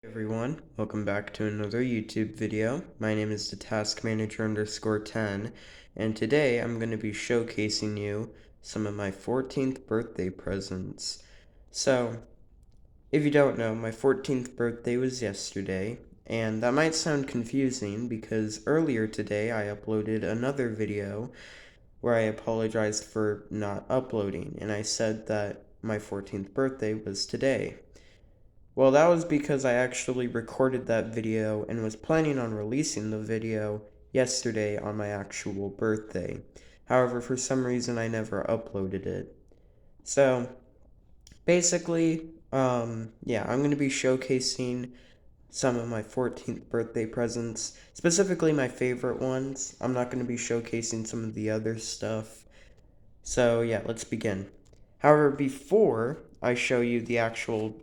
Everyone, welcome back to another YouTube video. My name is the Task Manager _10, and today I'm going to be showcasing you some of my 14th birthday presents. So, if you don't know, my 14th birthday was yesterday, and that might sound confusing because earlier today I uploaded another video where I apologized for not uploading, and I said that my 14th birthday was today. Well, that was because I actually recorded that video and was planning on releasing the video yesterday on my actual birthday. However, for some reason I never uploaded it. So, basically, yeah, I'm going to be showcasing some of my 14th birthday presents, specifically my favorite ones. I'm not going to be showcasing some of the other stuff. So, yeah, let's begin. However, before I show you the actual,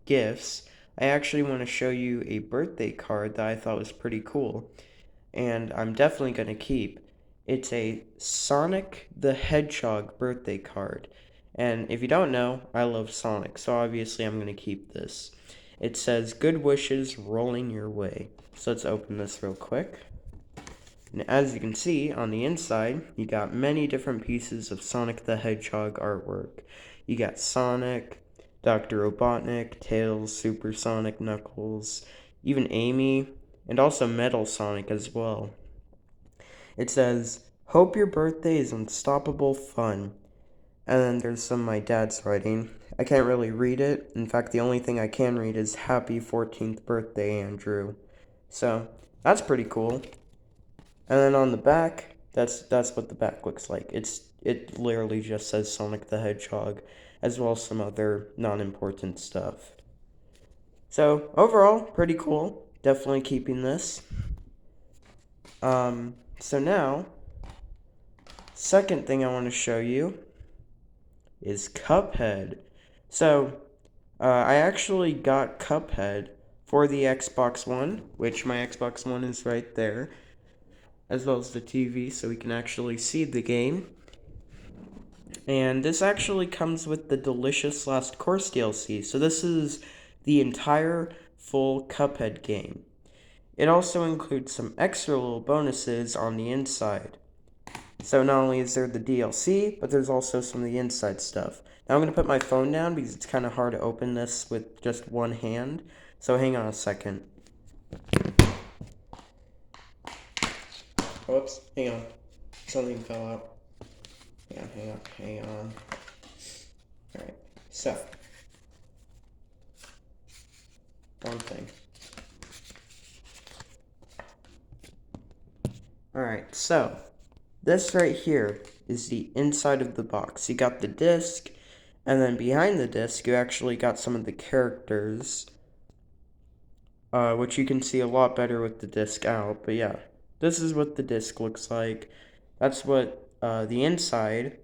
gifts, I actually want to show you a birthday card that I thought was pretty cool, and I'm definitely going to keep. It's a Sonic the Hedgehog birthday card, and if you don't know, I love Sonic, so obviously I'm going to keep this. It says, "Good wishes rolling your way." So let's open this real quick. And as you can see, on the inside, you got many different pieces of Sonic the Hedgehog artwork. You got Sonic, Dr. Robotnik, Tails, Supersonic, Knuckles, even Amy, and also Metal Sonic as well. It says, "Hope your birthday is unstoppable fun." And then there's some of my dad's writing. I can't really read it. In fact, the only thing I can read is "Happy 14th birthday, Andrew." So, that's pretty cool. And then on the back, that's what the back looks like. It literally just says Sonic the Hedgehog, as well as some other non-important stuff. So overall, pretty cool. Definitely keeping this. So now, second thing I want to show you is Cuphead. So, I actually got Cuphead for the Xbox One, which my Xbox One is right there, as well as the TV, so we can actually see the game. And this actually comes with the Delicious Last Course DLC, so this is the entire full Cuphead game. It also includes some extra little bonuses on the inside. So not only is there the DLC, but there's also some of the inside stuff. Now I'm going to put my phone down because it's kind of hard to open this with just one hand, so hang on a second. Whoops, hang on. Something fell out. Hang on. Alright, so. One thing. Alright, so. This right here is the inside of the box. You got the disc, and then behind the disc, you actually got some of the characters, which you can see a lot better with the disc out. But yeah, this is what the disc looks like. That's what the inside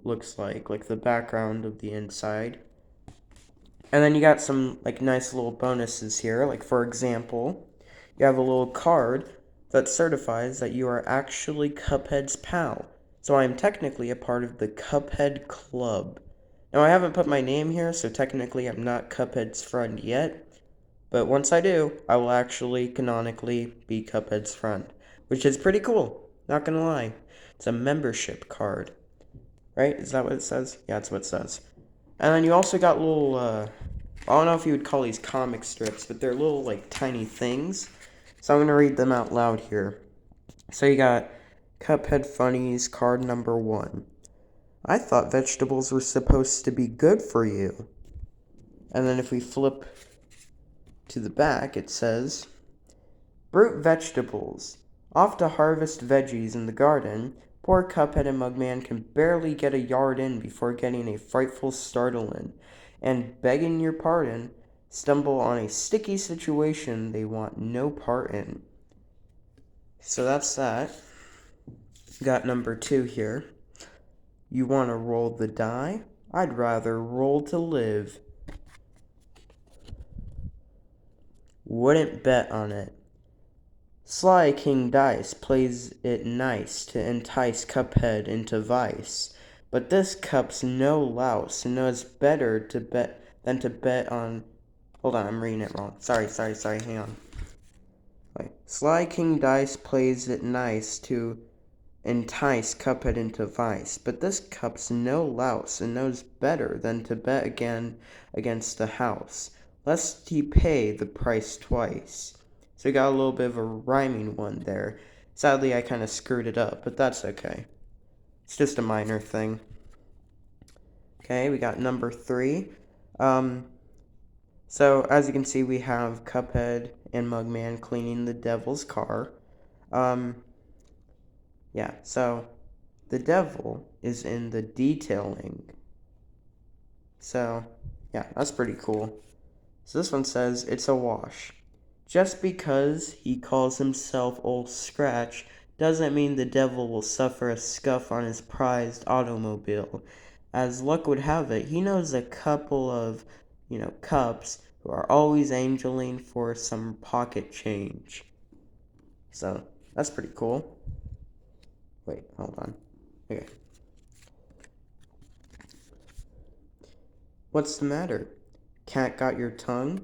looks like the background of the inside. And then you got some nice little bonuses here. Like for example, you have a little card that certifies that you are actually Cuphead's pal. So I am technically a part of the Cuphead Club. Now I haven't put my name here, so technically I'm not Cuphead's friend yet. But once I do, I will actually canonically be Cuphead's friend, which is pretty cool, not gonna lie. It's a membership card, right? Is that what it says? Yeah, that's what it says. And then you also got little, I don't know if you would call these comic strips, but they're little, tiny things. So I'm going to read them out loud here. So you got Cuphead Funnies card number 1. "I thought vegetables were supposed to be good for you." And then if we flip to the back, it says, "Brute vegetables. Off to harvest veggies in the garden. Poor Cuphead and Mugman can barely get a yard in before getting a frightful startle in, and, begging your pardon, stumble on a sticky situation they want no part in." So that's that. Got number 2 here. "You want to roll the die? I'd rather roll to live. Wouldn't bet on it. Sly King Dice plays it nice to entice Cuphead into vice. But this Cup's no louse and knows better to bet than to bet on Hold on, I'm reading it wrong. Sorry, hang on. Wait. Sly King Dice plays it nice to entice Cuphead into vice, but this Cup's no louse and knows better than to bet again against the house, lest he pay the price twice. So we got a little bit of a rhyming one there. Sadly, I kind of screwed it up, but that's okay. It's just a minor thing. Okay, we got number 3. So as you can see, we have Cuphead and Mugman cleaning the devil's car. Yeah, so the devil is in the detailing. So, yeah, that's pretty cool. So this one says, it's a wash. Just because he calls himself Old Scratch doesn't mean the devil will suffer a scuff on his prized automobile. As luck would have it, he knows a couple of, cups who are always angeling for some pocket change. So, that's pretty cool. Wait, hold on. Okay. What's the matter? Cat got your tongue?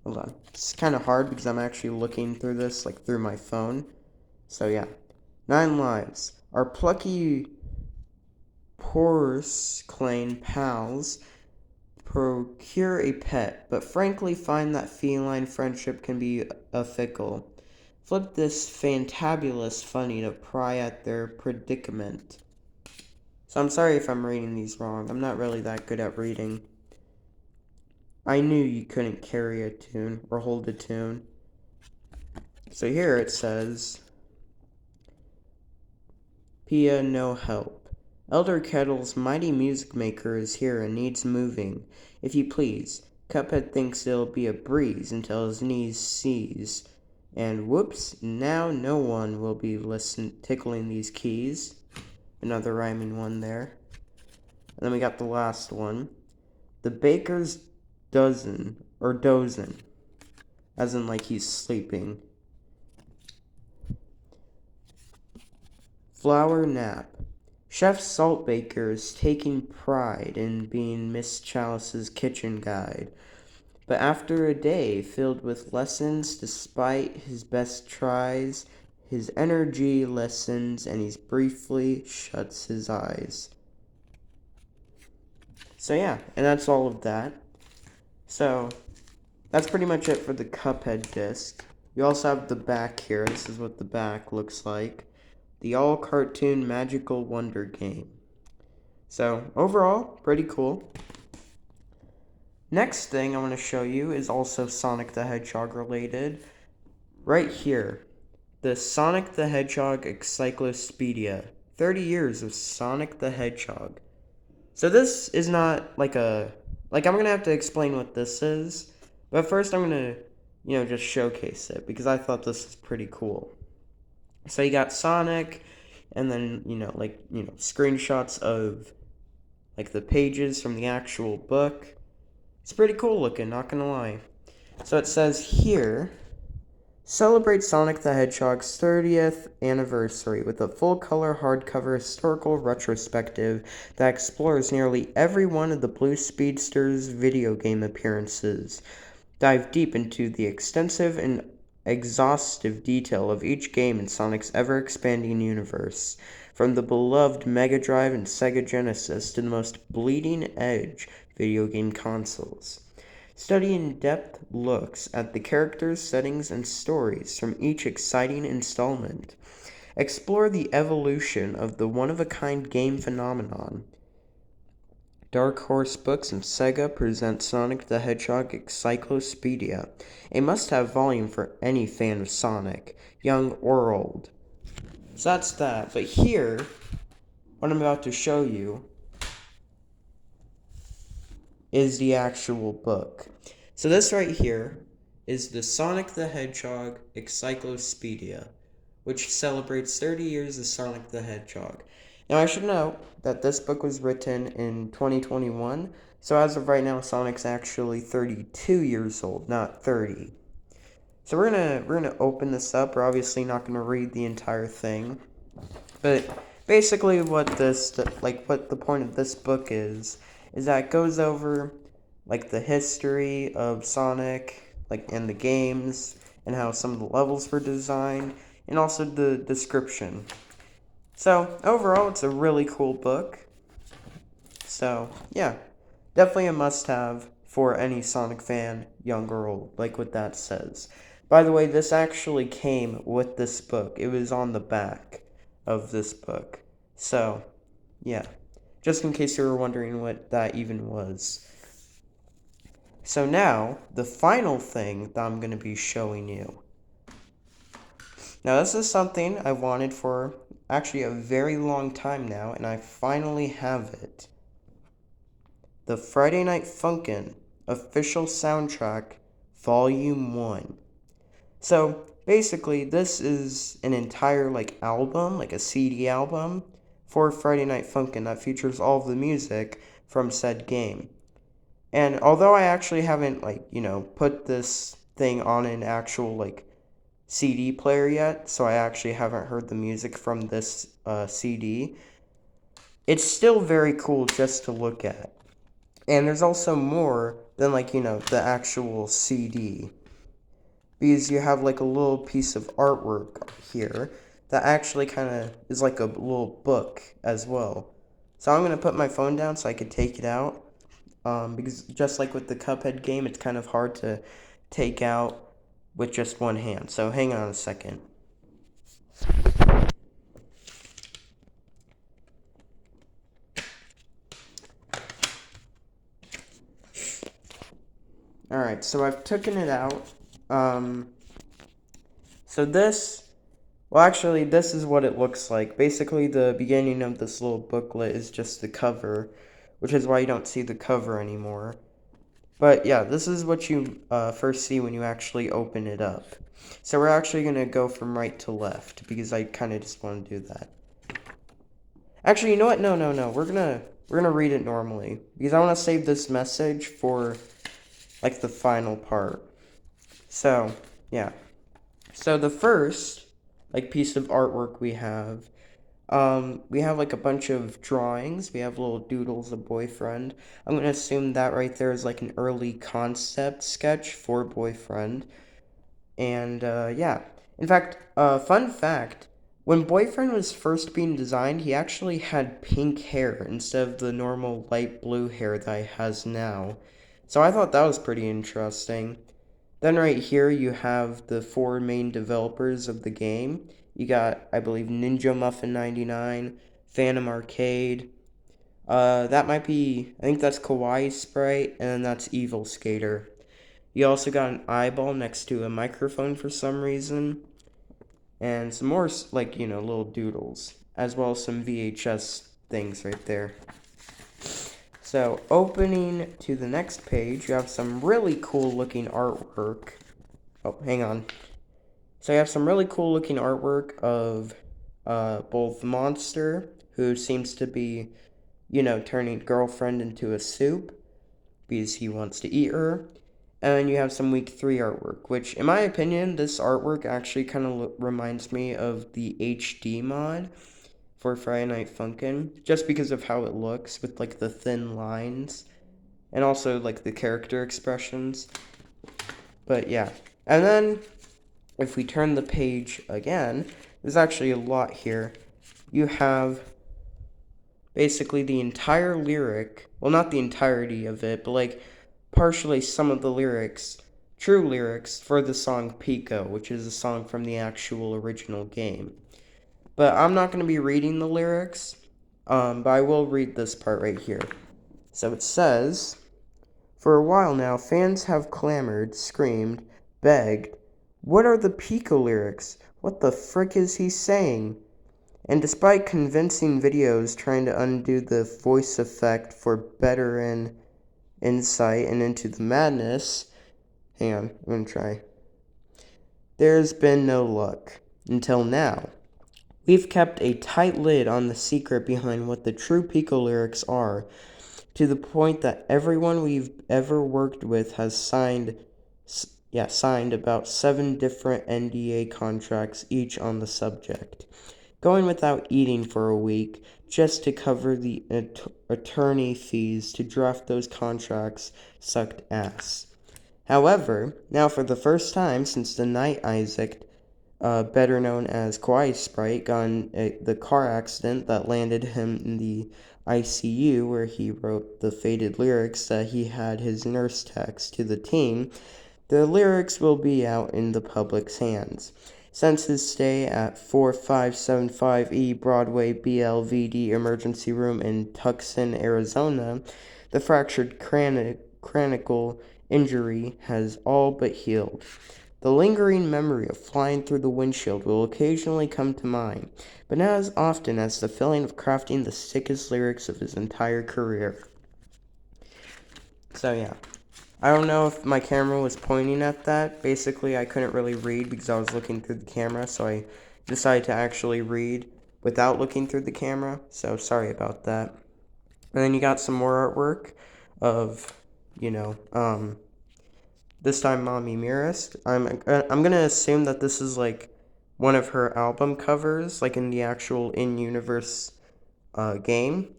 Hold on. It's kind of hard because I'm actually looking through this, like, through my phone. So, yeah. 9 lives. Our plucky porcelain pals procure a pet, but frankly find that feline friendship can be a fickle. Flip this fantabulous funny to pry at their predicament. So I'm sorry if I'm reading these wrong. I'm not really that good at reading. I knew you couldn't carry a tune or hold a tune. So here it says, Pia no help. Elder Kettle's mighty music maker is here and needs moving. If you please, Cuphead thinks it'll be a breeze until his knees seize. And whoops, now no one will be tickling these keys. Another rhyming one there. And then we got the last one. The baker's dozen, as in like he's sleeping. Flour nap. Chef Saltbaker is taking pride in being Miss Chalice's kitchen guide. But after a day filled with lessons, despite his best tries, his energy lessens and he briefly shuts his eyes. So yeah, and that's all of that. So that's pretty much it for the Cuphead disc. You also have the back here. This is what the back looks like. The all-cartoon magical wonder game. So overall, pretty cool. Next thing I want to show you is also Sonic the Hedgehog related. Right here, the Sonic the Hedgehog Encyclopedia. 30 years of Sonic the Hedgehog. So this is not like I'm going to have to explain what this is. But first I'm going to, just showcase it because I thought this was pretty cool. So you got Sonic and then, screenshots of like the pages from the actual book. It's pretty cool looking, not gonna lie. So it says here, celebrate Sonic the Hedgehog's 30th anniversary with a full-color hardcover historical retrospective that explores nearly every one of the Blue Speedster's video game appearances. Dive deep into the extensive and exhaustive detail of each game in Sonic's ever-expanding universe, from the beloved Mega Drive and Sega Genesis to the most bleeding-edge video game consoles. Study in-depth looks at the characters, settings, and stories from each exciting installment. Explore the evolution of the one-of-a-kind game phenomenon. Dark Horse Books and Sega present Sonic the Hedgehog Encyclopedia, a must-have volume for any fan of Sonic, young or old. So that's that. But here, what I'm about to show you is the actual book. So this right here is the Sonic the Hedgehog Encyclopedia, which celebrates 30 years of Sonic the Hedgehog. Now I should note that this book was written in 2021, so as of right now Sonic's actually 32 years old, not 30. So we're gonna open this up. We're obviously not gonna read the entire thing, but basically what the point of this book is is that it goes over like the history of Sonic, like and the games, and how some of the levels were designed, and also the description. So overall, it's a really cool book. So yeah, definitely a must-have for any Sonic fan, young or old, like what that says. By the way, this actually came with this book. It was on the back of this book. So, yeah. Just in case you were wondering what that even was. So now, the final thing that I'm going to be showing you. Now, this is something I wanted for actually a very long time now, and I finally have it. The Friday Night Funkin' official soundtrack, Volume 1. So, basically, this is an entire, album, like a CD album, for Friday Night Funkin' that features all of the music from said game. And although I actually haven't, put this thing on an actual, CD player yet, so I actually haven't heard the music from this CD, it's still very cool just to look at. And there's also more than, the actual CD. Because you have, a little piece of artwork here that actually kind of is like a little book as well. So I'm going to put my phone down so I could take it out. Because just like with the Cuphead game, it's kind of hard to take out with just one hand. So hang on a second. Alright, so I've taken it out. So this, well actually this is what it looks like. Basically the beginning of this little booklet is just the cover, which is why you don't see the cover anymore. But yeah, this is what you first see when you actually open it up. So we're actually going to go from right to left, because I kind of just want to do that. Actually, you know what? No. We're gonna read it normally, because I want to save this message for the final part. So, yeah. So the first piece of artwork we have a bunch of drawings. We have little doodles of Boyfriend. I'm going to assume that right there is an early concept sketch for Boyfriend. And, yeah. In fact, fun fact, when Boyfriend was first being designed, he actually had pink hair instead of the normal light blue hair that he has now. So I thought that was pretty interesting. Then right here you have the 4 main developers of the game. You got, I believe, Ninja Muffin 99, Phantom Arcade. That might be, I think that's Kawaii Sprite, and then that's Evil Skater. You also got an eyeball next to a microphone for some reason. And some more, little doodles. As well as some VHS things right there. So, opening to the next page, you have some really cool looking artwork. Oh, hang on. So you have some really cool looking artwork of both Monster, who seems to be, turning girlfriend into a soup because he wants to eat her. And then you have some week 3 artwork, which, in my opinion, this artwork actually kind of reminds me of the HD mod for Friday Night Funkin', just because of how it looks with the thin lines and also the character expressions. But yeah, and then if we turn the page again, there's actually a lot here. You have basically the entire lyric, well, not the entirety of it, but partially some of the lyrics, true lyrics for the song Pico, which is a song from the actual original game. But I'm not going to be reading the lyrics, but I will read this part right here. So it says, "For a while now, fans have clamored, screamed, begged, 'What are the Pico lyrics? What the frick is he saying?' And despite convincing videos trying to undo the voice effect for better insight and into the madness," hang on, I'm going to try. "There's been no luck. Until now. We've kept a tight lid on the secret behind what the true Pico lyrics are, to the point that everyone we've ever worked with has signed about 7 different NDA contracts each on the subject. Going without eating for a week, just to cover the attorney fees to draft those contracts sucked ass. However, now for the first time since the night Isaac, better known as Kawaii Sprite, got in the car accident that landed him in the ICU, where he wrote the faded lyrics that he had his nurse text to the team, the lyrics will be out in the public's hands. Since his stay at 4575E Broadway BLVD Emergency Room in Tucson, Arizona, the fractured cranial injury has all but healed. The lingering memory of flying through the windshield will occasionally come to mind, but not as often as the feeling of crafting the sickest lyrics of his entire career. So yeah, I don't know if my camera was pointing at that. Basically, I couldn't really read because I was looking through the camera, so I decided to actually read without looking through the camera, so sorry about that. And then you got some more artwork of, this time Mommy Mirrorist. I'm gonna assume that this is like one of her album covers, like in the actual in-universe game.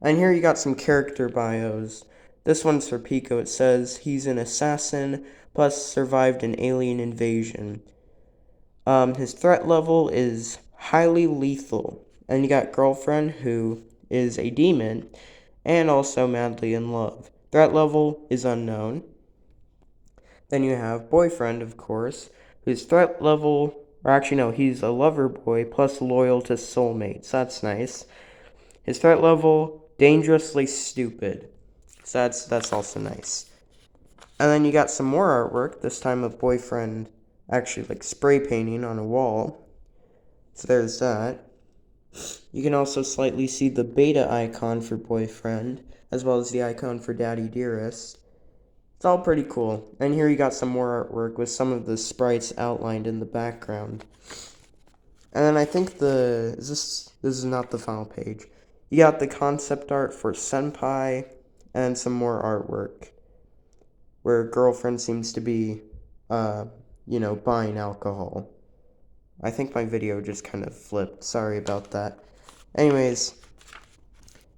And here you got some character bios. This one's for Pico. It says he's an assassin, plus survived an alien invasion. His threat level is highly lethal. And you got girlfriend, who is a demon, and also madly in love. Threat level is unknown. Then you have boyfriend, of course, whose threat level, or actually no, he's a lover boy plus loyal to soulmates. That's nice. His threat level, dangerously stupid. So that's also nice. And then you got some more artwork, this time of boyfriend actually like spray painting on a wall. So there's that. You can also slightly see the beta icon for boyfriend, as well as the icon for daddy dearest. It's all pretty cool. And here you got some more artwork with some of the sprites outlined in the background. And then I think this is not the final page. You got the concept art for Senpai and some more artwork where girlfriend seems to be, buying alcohol. I think my video just kind of flipped. Sorry about that. Anyways,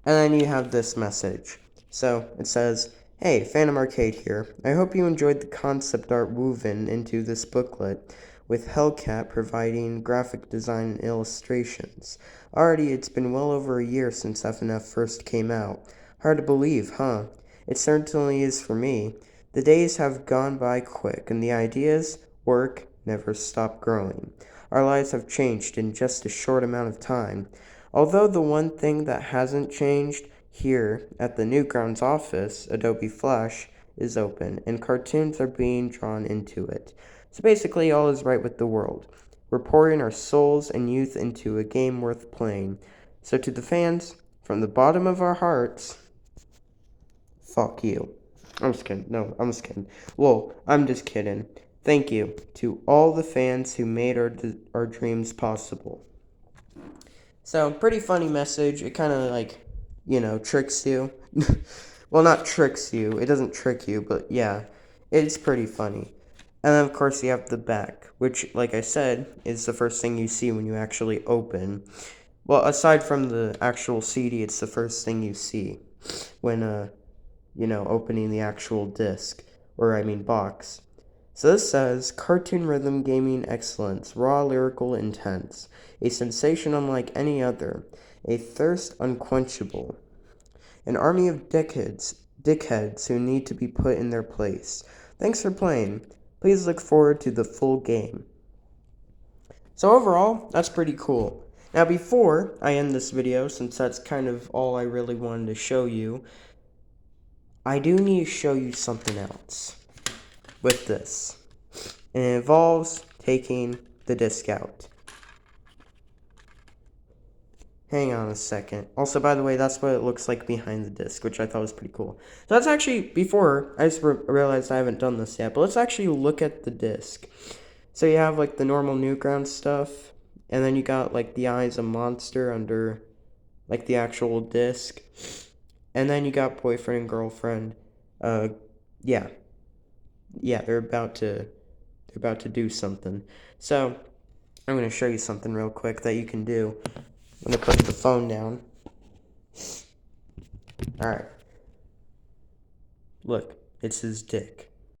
and then you have this message. So it says, "Hey, Phantom Arcade here. I hope you enjoyed the concept art woven into this booklet, with Hellcat providing graphic design and illustrations. Already, it's been well over a year since FNF first came out. Hard to believe, huh? It certainly is for me. The days have gone by quick, and the ideas, work, never stop growing. Our lives have changed in just a short amount of time. Although the one thing that hasn't changed, here at the Newgrounds office, Adobe Flash is open, and cartoons are being drawn into it. So basically, all is right with the world. We're pouring our souls and youth into a game worth playing. So to the fans, from the bottom of our hearts, fuck you." I'm just kidding. No, I'm just kidding. Well, I'm just kidding. Thank you to all the fans who made our dreams possible. So, pretty funny message. It kind of tricks you. Well, not tricks you. It doesn't trick you, but yeah, it's pretty funny. And then, of course, you have the back, which, like I said, is the first thing you see when you actually open. Well, aside from the actual CD, it's the first thing you see when, opening the actual disc, box. So this says, "Cartoon Rhythm Gaming Excellence, Raw Lyrical Intense, a sensation unlike any other, a thirst unquenchable, an army of dickheads who need to be put in their place. Thanks for playing. Please look forward to the full game." So overall, that's pretty cool. Now before I end this video, since that's kind of all I really wanted to show you, I do need to show you something else with this. And it involves taking the disc out. Hang on a second. Also, by the way, that's what it looks like behind the disc, which I thought was pretty cool. So that's actually, before, I just realized I haven't done this yet, but let's actually look at the disc. So you have, like, the normal Newgrounds stuff, and then you got, like, the eyes of Monster under, like, the actual disc. And then you got boyfriend and girlfriend. Yeah, they're about to do something. So I'm going to show you something real quick that you can do. I'm going to put the phone down. Alright. Look, it's his dick.